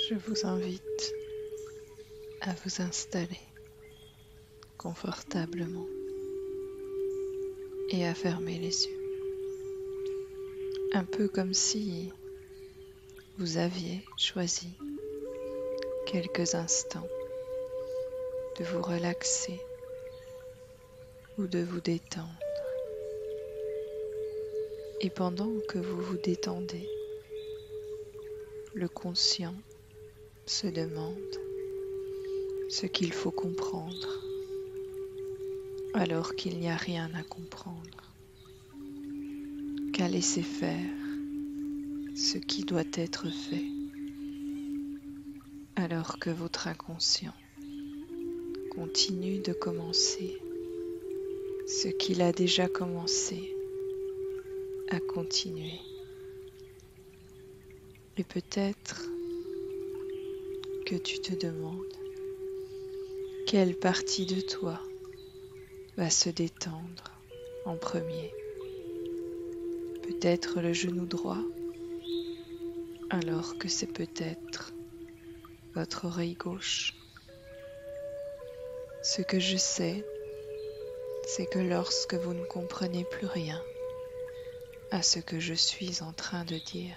Je vous invite à vous installer confortablement et à fermer les yeux. Un peu comme si vous aviez choisi quelques instants de vous relaxer ou de vous détendre. Et pendant que vous vous détendez, le conscient se demande ce qu'il faut comprendre alors qu'il n'y a rien à comprendre, qu'à laisser faire ce qui doit être fait alors que votre inconscient continue de commencer ce qu'il a déjà commencé à continuer. Et peut-être que tu te demandes quelle partie de toi va se détendre en premier. Peut-être le genou droit, alors que c'est peut-être votre oreille gauche. Ce que je sais, c'est que lorsque vous ne comprenez plus rien à ce que je suis en train de dire,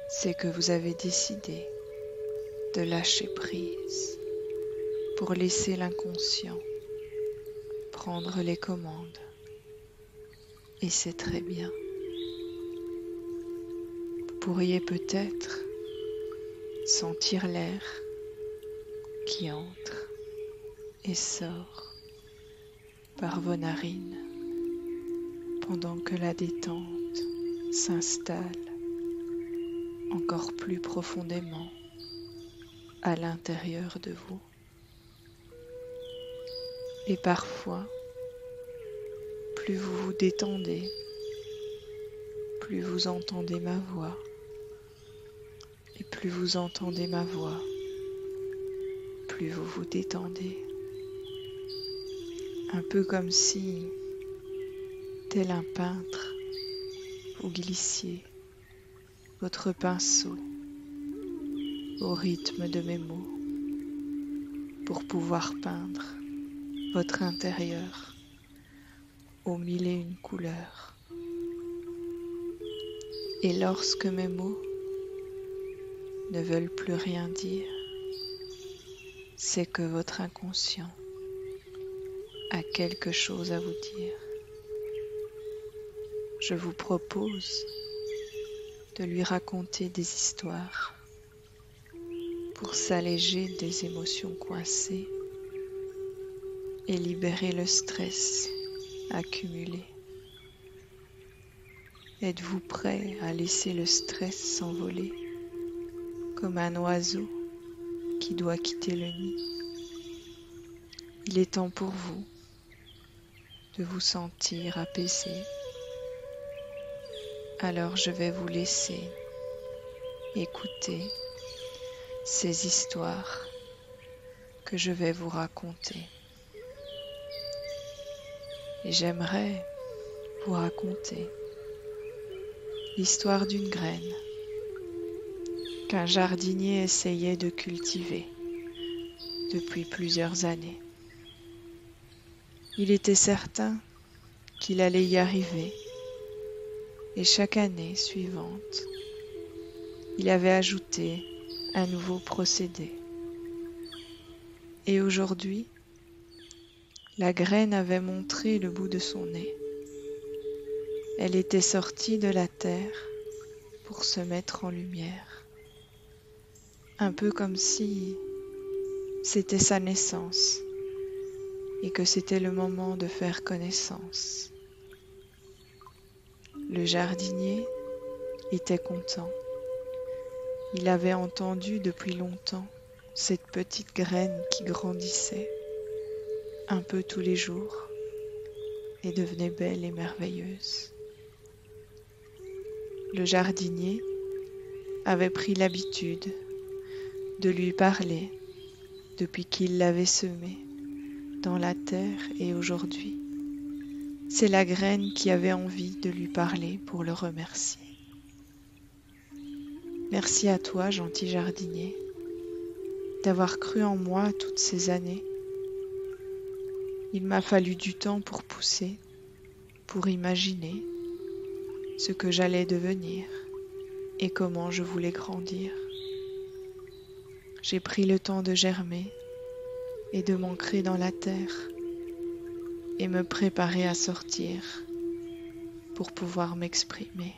c'est que vous avez décidé de lâcher prise pour laisser l'inconscient prendre les commandes. Et c'est très bien. Vous pourriez peut-être sentir l'air qui entre et sort par vos narines pendant que la détente s'installe encore plus profondément à l'intérieur de vous. Et parfois, plus vous vous détendez, plus vous entendez ma voix. Et plus vous entendez ma voix, plus vous vous détendez. Un peu comme si, tel un peintre, vous glissiez votre pinceau au rythme de mes mots pour pouvoir peindre votre intérieur aux mille et une couleurs. Et lorsque mes mots ne veulent plus rien dire, c'est que votre inconscient a quelque chose à vous dire. Je vous propose de lui raconter des histoires pour s'alléger des émotions coincées et libérer le stress accumulé. Êtes-vous prêt à laisser le stress s'envoler comme un oiseau qui doit quitter le nid? Il est temps pour vous de vous sentir apaisé. Alors je vais vous laisser écouter ces histoires que je vais vous raconter. Et j'aimerais vous raconter l'histoire d'une graine qu'un jardinier essayait de cultiver depuis plusieurs années. Il était certain qu'il allait y arriver et chaque année suivante, il avait ajouté un nouveau procédé. Et aujourd'hui, la graine avait montré le bout de son nez. Elle était sortie de la terre pour se mettre en lumière. Un peu comme si c'était sa naissance et que c'était le moment de faire connaissance. Le jardinier était content. Il avait entendu depuis longtemps cette petite graine qui grandissait un peu tous les jours et devenait belle et merveilleuse. Le jardinier avait pris l'habitude de lui parler depuis qu'il l'avait semée dans la terre et aujourd'hui, c'est la graine qui avait envie de lui parler pour le remercier. Merci à toi, gentil jardinier, d'avoir cru en moi toutes ces années. Il m'a fallu du temps pour pousser, pour imaginer ce que j'allais devenir et comment je voulais grandir. J'ai pris le temps de germer et de m'ancrer dans la terre et me préparer à sortir pour pouvoir m'exprimer.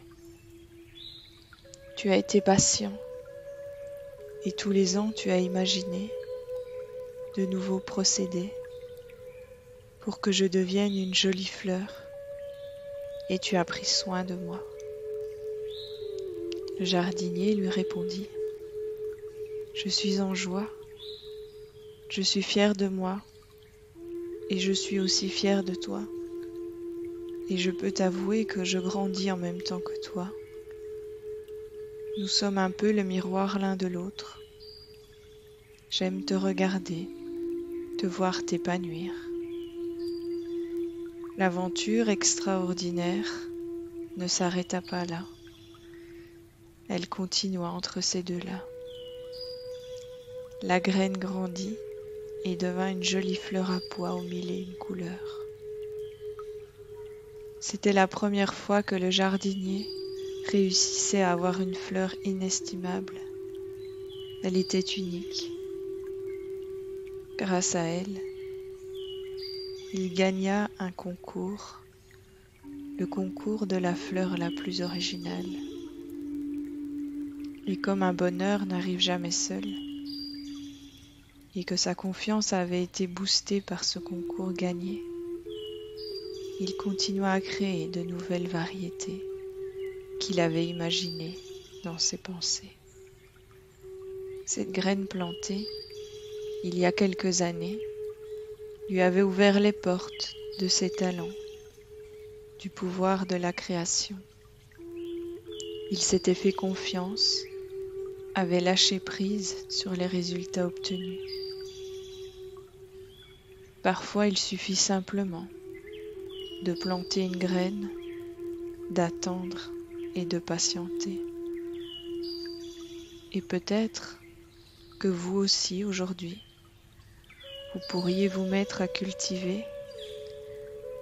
Tu as été patient et tous les ans tu as imaginé de nouveaux procédés pour que je devienne une jolie fleur et tu as pris soin de moi. Le jardinier lui répondit: Je suis en joie, je suis fier de moi et je suis aussi fier de toi. Et je peux t'avouer que je grandis en même temps que toi. Nous sommes un peu le miroir l'un de l'autre. J'aime te regarder, te voir t'épanouir. L'aventure extraordinaire ne s'arrêta pas là. Elle continua entre ces deux-là. La graine grandit et devint une jolie fleur à pois aux mille et une couleurs. C'était la première fois que le jardinier réussissait à avoir une fleur inestimable. Elle était unique. Grâce à elle, il gagna un concours, le concours de la fleur la plus originale. Et comme un bonheur n'arrive jamais seul, et que sa confiance avait été boostée par ce concours gagné, il continua à créer de nouvelles variétés qu'il avait imaginées dans ses pensées. Cette graine plantée, il y a quelques années, lui avait ouvert les portes de ses talents, du pouvoir de la création. Il s'était fait confiance, avait lâché prise sur les résultats obtenus. Parfois, il suffit simplement de planter une graine, d'attendre et de patienter. Et peut-être que vous aussi aujourd'hui, vous pourriez vous mettre à cultiver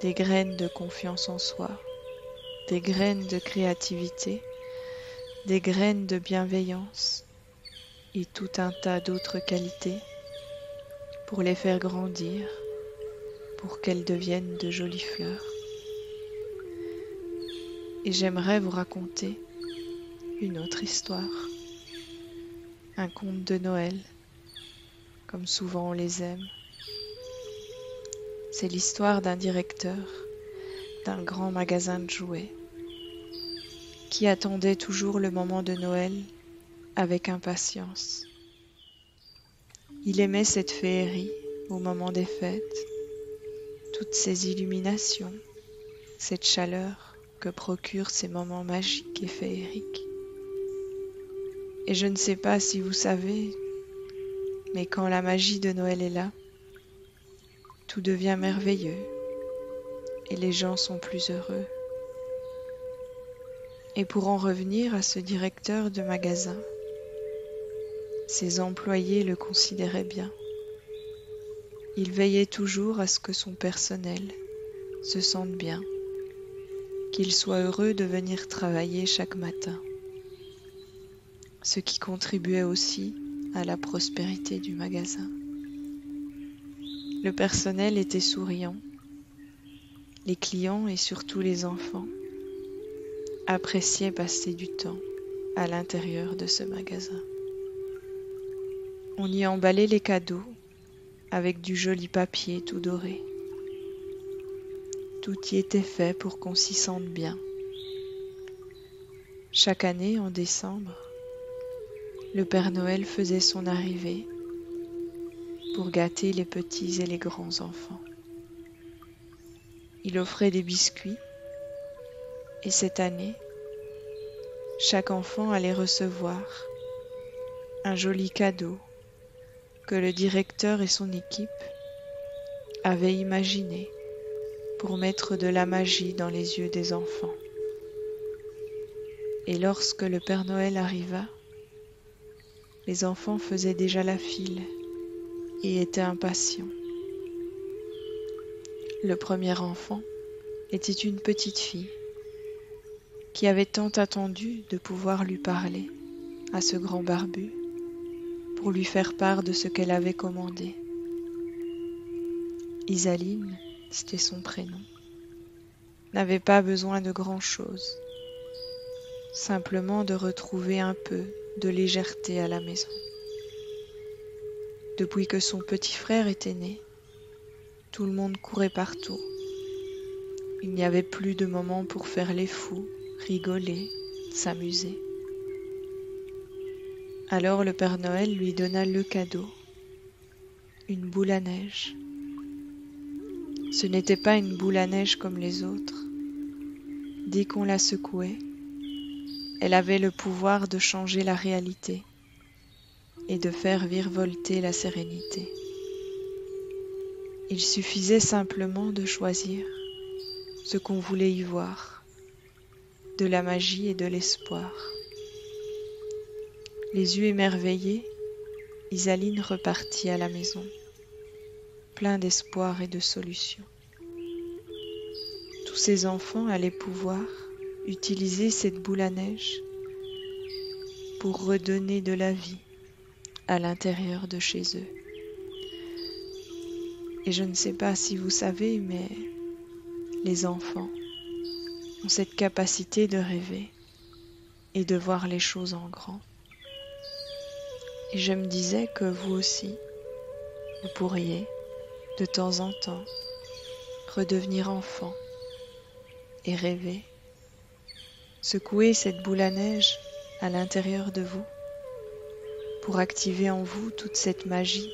des graines de confiance en soi, des graines de créativité, des graines de bienveillance et tout un tas d'autres qualités pour les faire grandir, pour qu'elles deviennent de jolies fleurs. Et j'aimerais vous raconter une autre histoire, un conte de Noël, comme souvent on les aime. C'est l'histoire d'un directeur d'un grand magasin de jouets qui attendait toujours le moment de Noël avec impatience. Il aimait cette féerie au moment des fêtes, toutes ces illuminations, cette chaleur que procurent ces moments magiques et féeriques. Et je ne sais pas si vous savez, mais quand la magie de Noël est là, tout devient merveilleux et les gens sont plus heureux. Et pour en revenir à ce directeur de magasin, ses employés le considéraient bien. Il veillait toujours à ce que son personnel se sente bien, qu'il soit heureux de venir travailler chaque matin, ce qui contribuait aussi à la prospérité du magasin. Le personnel était souriant, les clients et surtout les enfants appréciaient passer du temps à l'intérieur de ce magasin. On y emballait les cadeaux avec du joli papier tout doré. Tout y était fait pour qu'on s'y sente bien. Chaque année, en décembre, le Père Noël faisait son arrivée pour gâter les petits et les grands enfants. Il offrait des biscuits et cette année, chaque enfant allait recevoir un joli cadeau que le directeur et son équipe avaient imaginé pour mettre de la magie dans les yeux des enfants. Et lorsque le Père Noël arriva, Les enfants faisaient déjà la file et étaient impatients. Le premier enfant était une petite fille qui avait tant attendu de pouvoir lui parler à ce grand barbu pour lui faire part de ce qu'elle avait commandé. Isaline, c'était son prénom, n'avait pas besoin de grand-chose, simplement de retrouver un peu de légèreté à la maison. Depuis que son petit frère était né, tout le monde courait partout. Il n'y avait plus de moments pour faire les fous, rigoler, s'amuser. Alors le Père Noël lui donna le cadeau, une boule à neige. Ce n'était pas une boule à neige comme les autres. Dès qu'on la secouait, elle avait le pouvoir de changer la réalité et de faire virevolter la sérénité. Il suffisait simplement de choisir ce qu'on voulait y voir, de la magie et de l'espoir. Les yeux émerveillés, Isaline repartit à la maison, plein d'espoir et de solutions. Tous ces enfants allaient pouvoir utiliser cette boule à neige pour redonner de la vie à l'intérieur de chez eux. Et je ne sais pas si vous savez, mais les enfants ont cette capacité de rêver et de voir les choses en grand. Et je me disais que vous aussi, vous pourriez, de temps en temps, redevenir enfant et rêver, secouer cette boule à neige à l'intérieur de vous pour activer en vous toute cette magie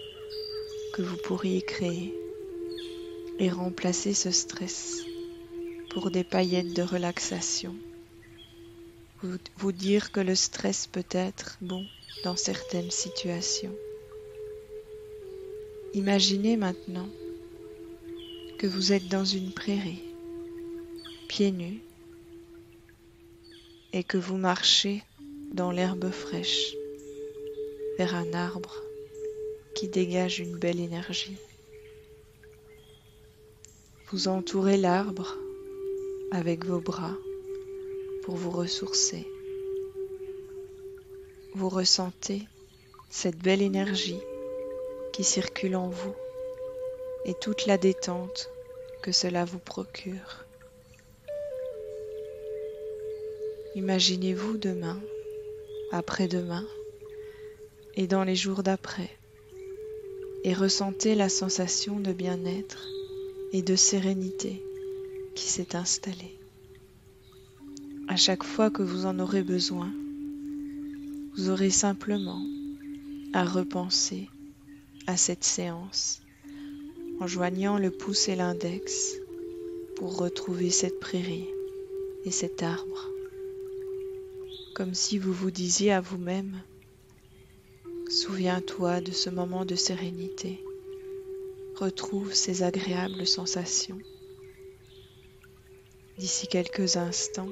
que vous pourriez créer et remplacer ce stress pour des paillettes de relaxation. Vous dire que le stress peut être bon dans certaines situations. Imaginez maintenant que vous êtes dans une prairie, pieds nus, et que vous marchez dans l'herbe fraîche vers un arbre qui dégage une belle énergie. Vous entourez l'arbre avec vos bras pour vous ressourcer. Vous ressentez cette belle énergie qui circule en vous et toute la détente que cela vous procure. Imaginez-vous demain, après-demain et dans les jours d'après et ressentez la sensation de bien-être et de sérénité qui s'est installée. À chaque fois que vous en aurez besoin, vous aurez simplement à repenser à cette séance en joignant le pouce et l'index pour retrouver cette prairie et cet arbre. Comme si vous vous disiez à vous-même, souviens-toi de ce moment de sérénité, retrouve ces agréables sensations. D'ici quelques instants,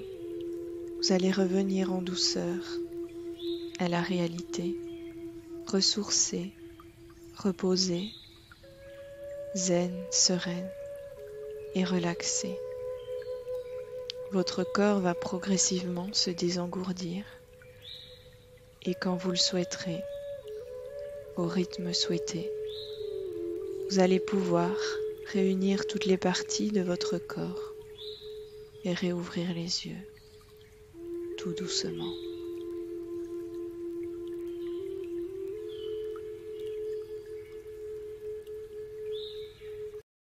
vous allez revenir en douceur à la réalité, ressourcée, reposée, zen, sereine et relaxée. Votre corps va progressivement se désengourdir et quand vous le souhaiterez, au rythme souhaité, vous allez pouvoir réunir toutes les parties de votre corps et réouvrir les yeux tout doucement.